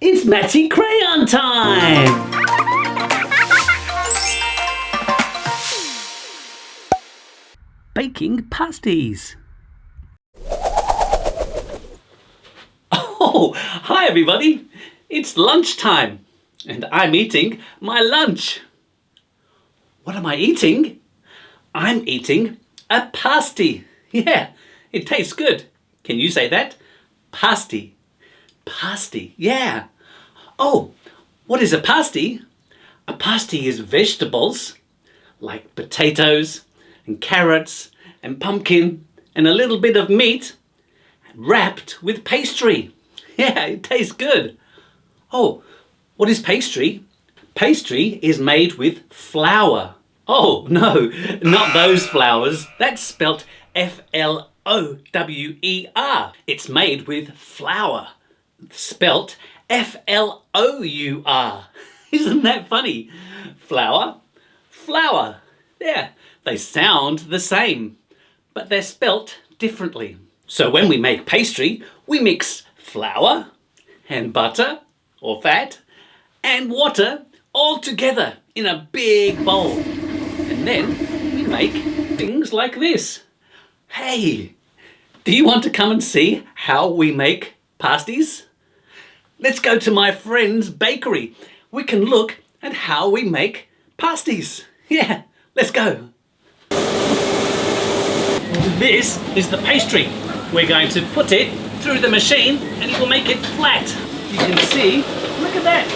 It's Matty Crayon time! Baking pasties. Oh, hi everybody! It's lunchtime and I'm eating my lunch. What am I eating? I'm eating a pasty. Yeah, it tastes good. Can you say that? Pasty. Pasty, yeah. Oh, what is a pasty? A pasty is vegetables like potatoes and carrots and pumpkin and a little bit of meat wrapped with pastry. Yeah, it tastes good. Oh, what is pastry? Pastry is made with flour. Oh, no, not those flowers. That's spelt F-L-O-W-E-R. It's made with flour, spelt F-L-O-U-R. Isn't that funny? Flour, flour. Yeah, they sound the same, but they're spelt differently. So when we make pastry, we mix flour and butter or fat and water all together in a big bowl. And then we make things like this. Hey, do you want to come and see how we make pasties? Let's go to my friend's bakery. We can look at how we make pasties. Yeah, let's go. This is the pastry. We're going to put it through the machine and it will make it flat. You can see, look at that.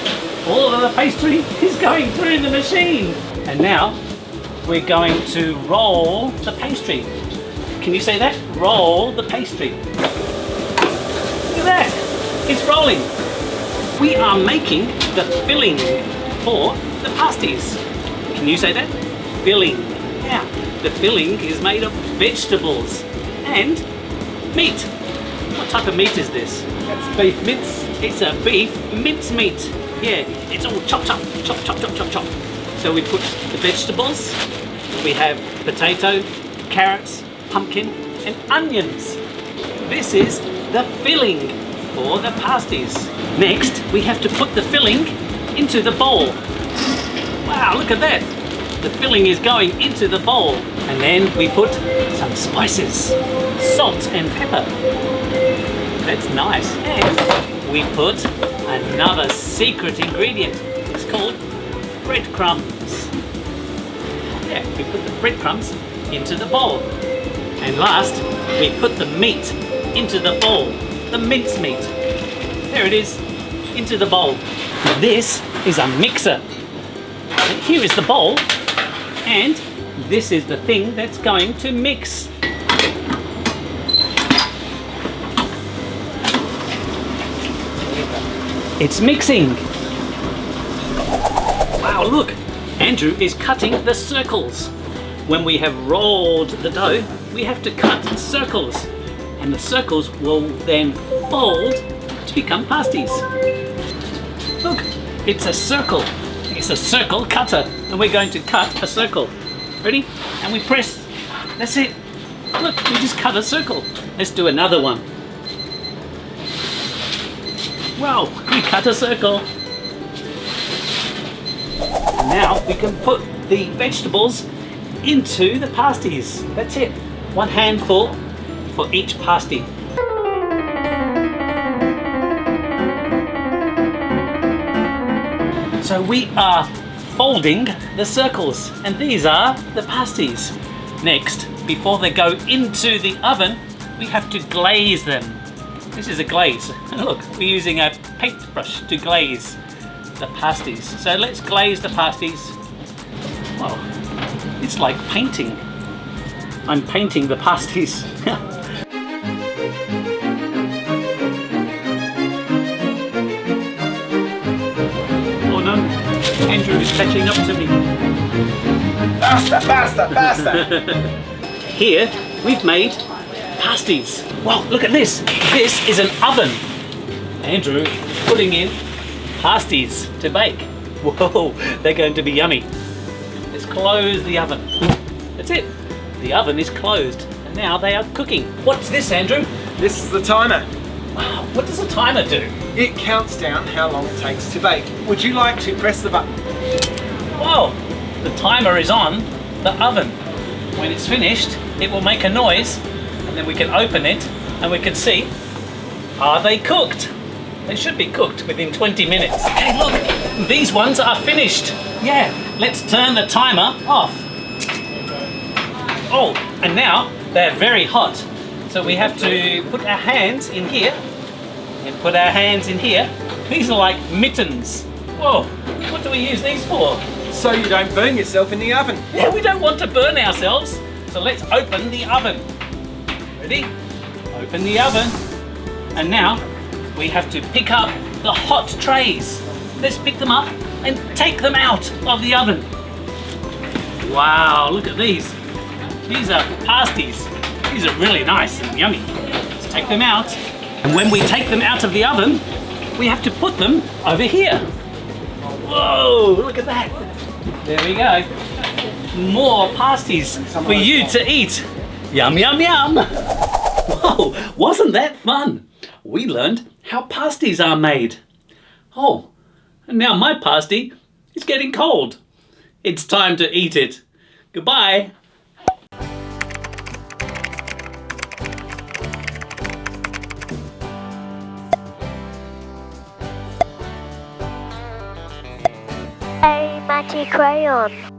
All of the pastry is going through the machine. And now we're going to roll the pastry. Can you say that? Roll the pastry. Look at that. It's rolling. We are making the filling for the pasties. Can you say that? Filling. Yeah. The filling is made of vegetables and meat. What type of meat is this? That's beef mince. It's a beef mince meat. Yeah, it's all chop, chop, chop, chop, chop, chop, chop. So we put the vegetables. We have potato, carrots, pumpkin and onions. This is the filling for the pasties. Next, we have to put the filling into the bowl. Wow, look at that. The filling is going into the bowl. And then we put some spices, salt and pepper. That's nice. And we put another secret ingredient. It's called breadcrumbs. Yeah, we put the breadcrumbs into the bowl. And last, we put the meat into the bowl. The mince meat. There it is, into the bowl. This is a mixer. And here is the bowl. And this is the thing that's going to mix. It's mixing. Wow, look. Andrew is cutting the circles. When we have rolled the dough, we have to cut circles. And the circles will then fold to become pasties. Look, it's a circle. It's a circle cutter. And we're going to cut a circle. Ready? And we press. That's it. Look, we just cut a circle. Let's do another one. Wow, we cut a circle. Now we can put the vegetables into the pasties. That's it. One handful for each pasty. So we are folding the circles, and these are the pasties. Next, before they go into the oven, we have to glaze them. This is a glaze. Look, we're using a paintbrush to glaze the pasties. So let's glaze the pasties. Wow, it's like painting. I'm painting the pasties. Oh no, Andrew is catching up to me. Faster, faster, faster! Here we've made pasties. Wow, look at this. This is an oven. Andrew putting in pasties to bake. Whoa, they're going to be yummy. Let's close the oven. That's it. The oven is closed and now they are cooking. What's this, Andrew? This is the timer. What does the timer do? It counts down how long it takes to bake. Would you like to press the button? Whoa! The timer is on the oven. When it's finished, it will make a noise, and then we can open it and we can see, are they cooked? They should be cooked within 20 minutes. Okay, look, these ones are finished. Yeah, let's turn the timer off. Oh, and now they're very hot. So we have to put our hands in here and put our hands in here. These are like mittens. Whoa, what do we use these for? So you don't burn yourself in the oven. Yeah, we don't want to burn ourselves. So let's open the oven. Ready? Open the oven. And now we have to pick up the hot trays. Let's pick them up and take them out of the oven. Wow, look at these. These are pasties. These are really nice and yummy. Let's take them out. And when we take them out of the oven, we have to put them over here. Whoa, look at that. There we go. More pasties for you to eat. Yum, yum, yum. Whoa, wasn't that fun? We learned how pasties are made. Oh, and now my pasty is getting cold. It's time to eat it. Goodbye. Hey, Matty Crayon.